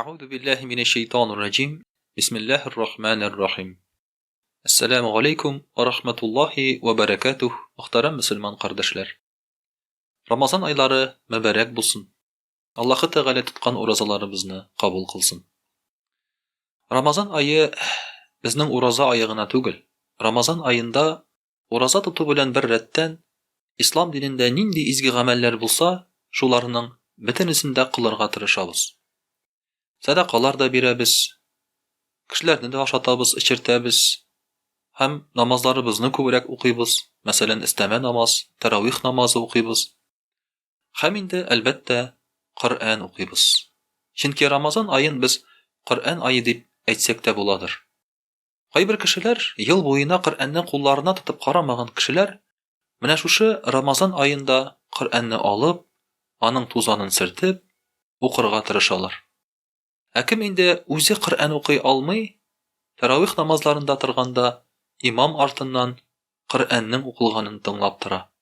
أعوذ بالله من الشيطان الرجيم. بسم الله الرحمن الرحيم. Assalamu alaikum wa rahmatullahi wa barakatuh. Muhtaram Müslüman kardeşler. Ramazan ayları mübarek bulsun. Allah'ı Teala tutkan urazalarımızı kabul kılsın. Ramazan ayı bizning uraza ayıgına tugul. Ramazan ayında uraza tutu bilen bir retten İslam dininde nindi izgi gameller bulsa, şularının bitinisinde kılırga tırışabız. Sadakalar da biremiz, kişilerini de aşatabız, içirtemiz, hem namazlarımızı kübürek okuyubuz, mesela isteme namaz, teravih namazı okuyubuz, hem indi elbette Kur'an okuyubuz. Çünkü Ramazan ayın biz Kur'an ayı deyip etsek de buladır. Kaybir kişiler, yıl boyuna Kur'an'ın kullarına tutup karamağın kişiler, mene şuşu Ramazan ayında Kur'an'ı alıp, anın tuzanın sırtıp, okurga tırışalar. Kim indi uzi Kur'an okuy almay, teravih namazlarında tırganda imam artından Kur'an'ın okulganını tınlap tıra.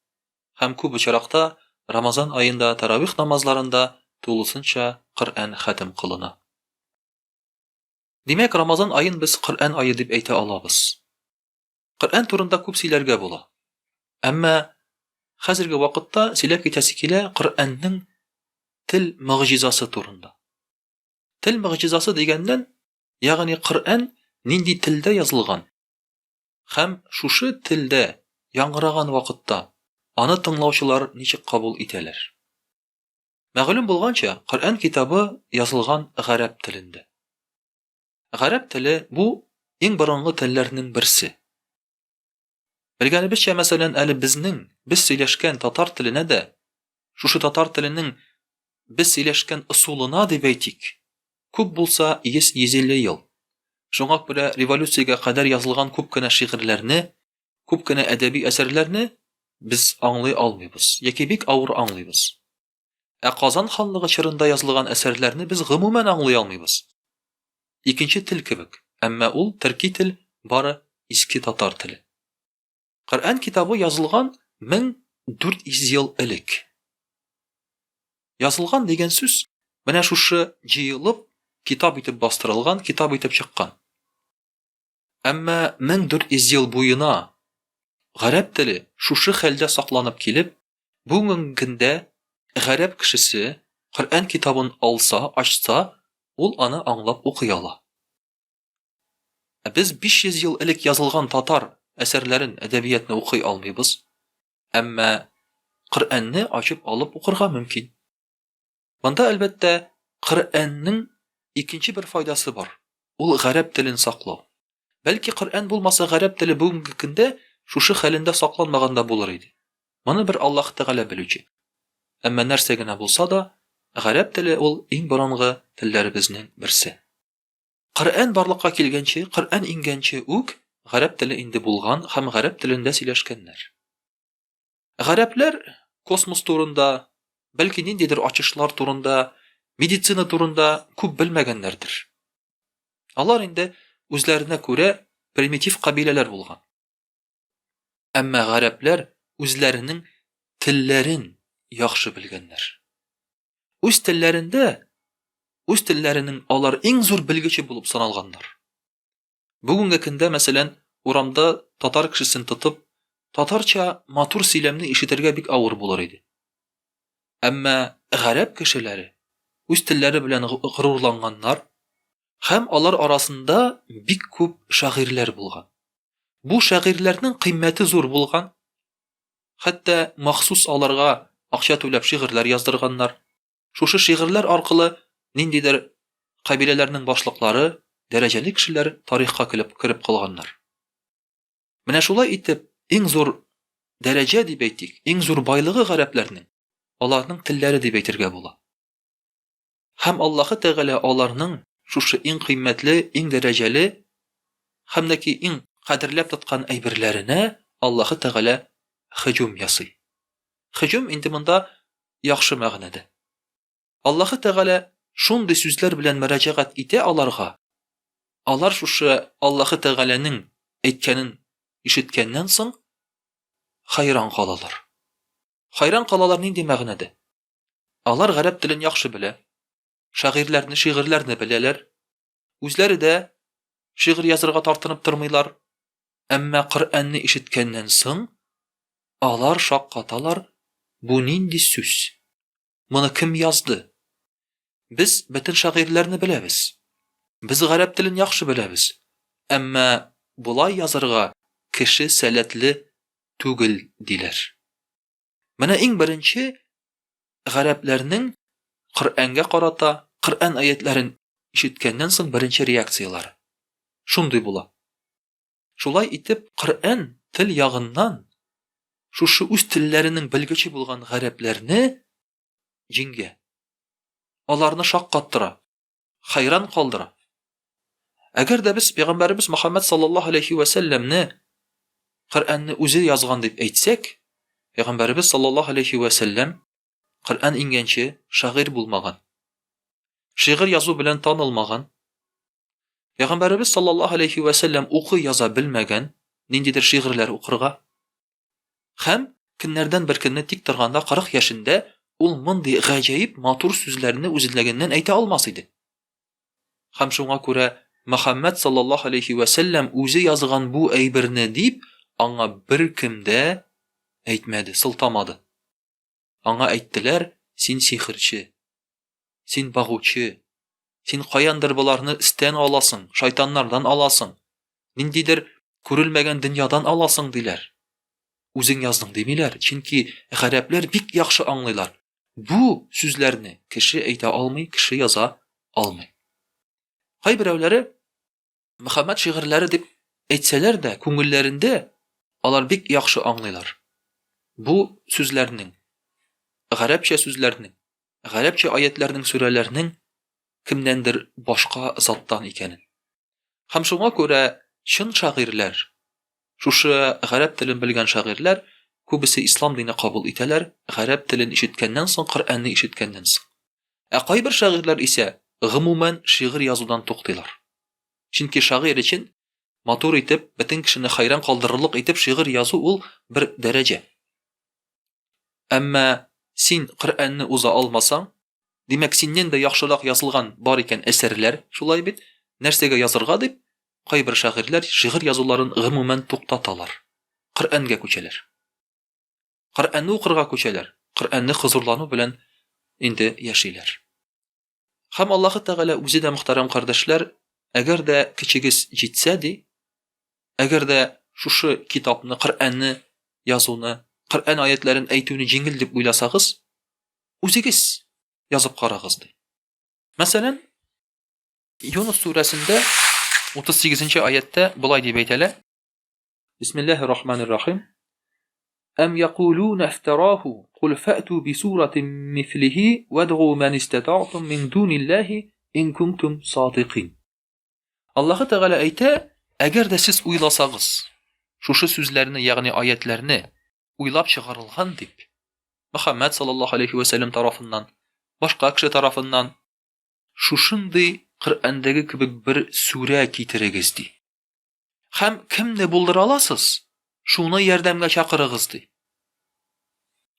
Hem köp uçarakta Ramazan ayında teravih namazlarında tuğlusınca Kur'an hatim kılına. Demek Ramazan ayın biz Kur'an ayı dip eyti alabız. Kur'an turunda köp silerge bola. Amma hazırgi vakitta siler kitasi kile Kur'an'ın til mucizası turunda. Til mucizası degenden, yani Kur'an nindi tilde yazılgan. Hem şuşu tilde yangıragan vakitta anı tınlauçular niçik kabul iteler. Мәгълүм булганча, Kur'an kitabı yazılgan Arap tilinde. Arap tili bu en burungi tillerinin birisi. Bilganibizcha masalan ali biz söyleshgan tatar tiline de şuşu tatar tilinin biz söyleshgan usuluna deb aytik. Köp bulsa 150 yıl. Şoňa görä revolюциягә kadar yazılgan köpkene şiirlerini, köpkene edebi eserlerini biz anlay almaybız. Yeki bik awır anlaybız. Kazan hanlığı çırında yazılgan eserlerini biz gımümen anlay almaybız. İkinci til kibik. Amma ul Türki til bari iski tatar tili. Kur'an kitabı yazılgan 1400 yıl ilik. Yazılgan degen söz, mene şuşu jyılıp kitap itip bastırılgan, kitap itip çıkkan. Amma 1400 yıl boyuna Arap tili şuşu halde saklanıp kelip, bugünkü günde Arap kişisi Kur'an kitabını alsa, açsa, ol anı anlap okuyala. Biz 500 yıl ilik yazılgan tatar eserlerin edebiyatını okuy almaybız. Amma Kur'an'ı açıp alıp okurga mümkün. Bunda elbette Kur'an'ın ikinci bir faydası var. Ol Arap tilini saklaw. Belki Kur'an bulmasa Arap tili bugünkü günde şuşu halinde saklanmaganda bolar idi. Bunu bir Allah Teala bilüçi. Amma närsegine bulsa da Arap tili ol en burungi tilleribizning birisi. Kur'an barlıkka kelgençe, Kur'an ingençe uk Arap tili indi bulgan hem Arap tilinde söyleshkenler. Araplar kosmos turunda, belki nindidir açışlar turunda, meditsina turunda köp bilmegenlerdir. Alar indi özlerine göre primitif kabileler bulgan. Amma Araplar özlerinin tillerin yaxşı bilgenler. Öz tillerinin alar en zor bilgiçi bulup sanalganlar. Bugünkü günde mesela uramda tatar kişisini tutup tatarça matur silemni işitirge bik awır bolar idi. Amma Arap kişileri öz tilleri bilen gururlanganlar hem alar arasında bik köp şairler bulgan. Bu şairlerinin kıymeti zor bulgan. Hatta mahsus alarga akça төлep şiirler yazdırganlar. Şuşu şiirler arqılı nindidir kabilelerinin başlıkları, dereceli kişiler tarihka kirip kılganlar. Mene şulay itip en zor derece dip eytik, en zor baylığı Araplarının alarının tilleri dip eytirge bola. Hem Allah'ı Teala alarının şuşu en kıymetli, en dereceli, hemdeki en kadirlep tutkan eybirlerine Allah'ı Teala hücum yasıy. Hücum indiminde yaxşı məğnədə. Allah'ı Teala şunday sözler bilen müracaat ite alarga. Alar şuşu Allah'ı Teala'nın etkenin işitkenden soň hayran kalalar. Hayran kalalar nindi məğnədə? Alar Arap tilini yaxşı bile. şiirlerini bileler. Үзләре дә şiir yazırга tartınıp tırmıylar. Әмма Qur'anны ишеткәннән соң, алар шаккаталар, бу нинди сүз? Моны кем язды? Без бөтен шагыйрьләрне беләбез. Без гарәп телен яхшы беләбез. Әмма булай язырга кеше сәләтле түгел диләр. Менә иң беренче гарәпләрнең Qur'анга карата, Qur'ан аятларын ишеткәннән соң беренче реакциялары. Шундый була. Шулай итеп, Qur'an тел ягыннан шушы үз телләренең белгече булган гарәпләрне җиңгә. Аларны шаккаттыра, хайран калдыра. Әгәр дә без Пәйгамбәрбез Мөхәммәд саллаллаһу алейхи ва сәлләмне Qur'анны үзе язган дип әйтсәк, Пәйгамбәрбез саллаллаһу алейхи ва сәлләм Qur'an ингәнче шагыйрь булмаган. Шигырь язу белән танылмаган. Пәйгамбәрбез саллаллаһу алейхи ва сәлләм укый яза белмәгән, ниндидер шигырьләр укырга. Һәм көннәрдән бер көнне тик торганда 40 яшендә ул мондый гаҗәеп матур сүзләрне үзлегеннән әйтә алмас иде. Һәм шуңа күрә Мөхәммәд саллаллаһу алейхи ва сәлләм үзе язган бу әйберне дип аңа бер кем дә әйтмәде, сылтамады. Аңа әйттеләр: "Син сихерче, син багучы, син каяндыр буларны истән аласың, шайтаннардан аласың, ниндидер күрелмәгән дөньядан аласың" диләр. Үзең яздың димиләр, чөнки гарәпләр бик яхшы аңлыйлар. Бу сүзләрне кеше әйтә алмый, кеше яза алмый. Кайберәүләре Мөхәммәд шигырьләре дип әйтсәләр дә, күңелләрендә алар бик яхшы аңлыйлар. Бу сүзләрнең, гарәпчә сүзләрнең, гарәпчә аятларның, сүрәләрнең кемнәндер башка заттан икәнен. Һәм шуңа күрә чын шагыйрьләр, шушы гарәп телен белгән шагыйрьләр күбесе ислам дине кабул итәләр, гарәп телен ишеткәннән соң, Qur'анны ишеткәннән соң. Кайбер шагыйрьләр исә гомумән шигырь язудан туктыйлар. Чөнки шагыйрь өчен матур итеп, бөтен кешене хайран калдырырлык итеп шигырь язу ул бер дәрәҗә. Әмма син Qur'анны уза алмасаң, димәк синнән дә яхшырак язылган бар икән әсәрләр, шулай бит, нәрсәгә язырга дип, кайбер шагыйрьләр шигырь язуларын гомумән туктаталар. Qur'анга күчәләр. Qur'анны укырга күчәләр. Qur'анны хозурлану белән инде яшиләр. Һәм Аллаһ Тәгалә үзе дә, мөхтәрәм кардәшләр, әгәр дә кичегез җитсә ди, әгәр дә шушы китапны, Qur'анны язуны, Qur'ан аятларын әйтүне җиңел дип уйласагыз, үзегез язып карагыз ди. Мәсәлән, Юнус сүрәсендә 38-нче аятта булай дип әйтәләр: Бисмиллаһир-рахманир-рахим. Әм яқулуна ифтараху кул фә'ту бисуратин мислихи вадгу ман истатa'tum мин дуниллаһи ин кунтум садиқин. Аллаһ Тәгалә әйтә, әгәр дә сез уйласагыз, шушы сүзләрне, ягъни аятларны уйлап чыгарылган дип, Мөхәммәд саллаллаһу алейхи ва сәллям тарафыннан, башка кеше тарафыннан шушындый Qur'андагы кебек бер сүрә китерегез ди. Һәм кемне булдыра аласыз? Шуны ярдәмгә чакырыгыз ди.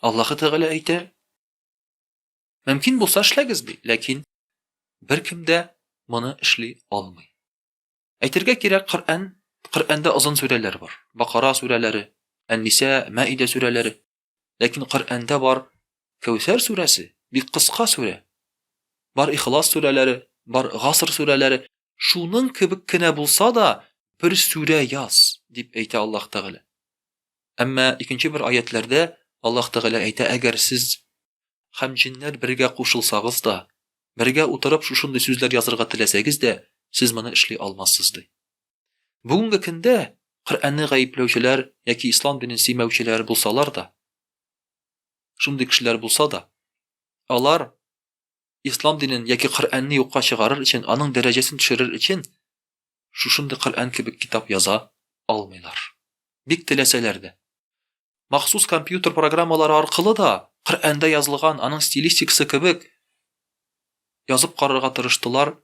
Аллаһ Тәгалә әйтә, мөмкин булса эшләгез ди, ләкин беркем дә моны эшли алмый. Әйтергә кирәк, Qur'анда озын сүрәләр бар. Бакара сүрәләре, Ан-Ниса, Маида сүрәләре. Ләкин Qur'анда бар Кәүсәр сүрәсе, бик кыска сүрә. Бар Ихлас сүрәләре, бар Гаср сүрәләре. Шуның кебек кенә булса да бер сүрә яз дип әйтә Аллаһ Тәгалә. Әмма икенче бер аятләрдә Аллаһ Тәгалә әйтә, әгәр сез һәм җиннәр бергә кушылсагыз да, бергә утырып шушындый сүзләр язырга теләсәгез дә, сез моны эшли алмассыз ди. Бүгенге көндә Qur'анны гаепләүчеләр яки ислам динен сөймәүчеләр булсалар да, шундый кешеләр булса да, алар ислам динен яки Qur'анны юкка чыгарыр өчен, аның дәрәҗәсен төшерер өчен шушындый Qur'ан кебек китап яза алмыйлар. Бик теләсәләр дә. Махсус компьютер программалары аркылы да Qur'анда язылган аның стилистикасы кебек язып карарга тырыштылар.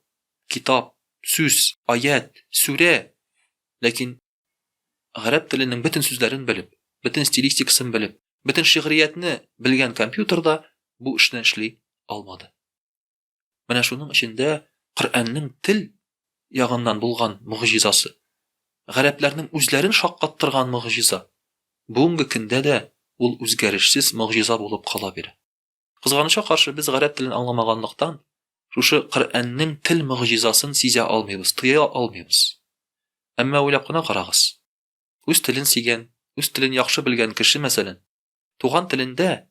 Китап, сүз, аят, сүрә. Ләкин гарәп теленең бөтен сүзләрен белеп, бөтен стилистикасын белеп, бөтен шигъриятны белгән компьютерда бу эшне эшли алмады. Менә шуның içinde Qur'anның тел ягыннан булган мөгъҗизасы, гарәпләрнең үзләрен шаккаттырган мөгъҗиза, бүгенге көндә дә ул үзгәрешсез мөгъҗиза булып кала бирә. Кызганычка каршы без гарәп телен аңламаганлыктан, шушы Qur'anның тел мөгъҗизасын сизә алмыйбыз, тыя алмыйбыз. Әмма уйлап кына карагыз. Үз телен сөйгән, үз телен яхшы белгән кеше, мәсәлән, туган телендә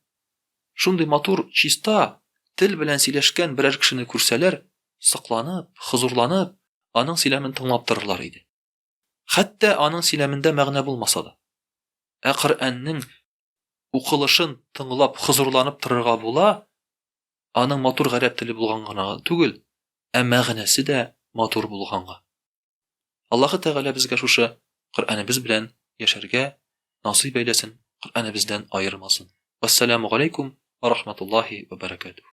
шундый матур, чиста тел белән сөйләшкән берәр кешене күрсәләр, сакланып, хузурланып, аның сөйләмен тыңлап торырлар иде. Хәтта аның сөйләмендә мәгънә булмаса да. Qur'anның укылышын тыңлап, хузурланып торырга була, аның матур гарәп теле булганга түгел, мәгънәсе дә матур булганга. Аллаһы Тәгалә безгә шушы Qur'аныбыз белән яшәргә насыйп әйләсен, Qur'аны бездән аермасын. Ассаламу алейкум ва рахматуллаһи ва баракатуһ.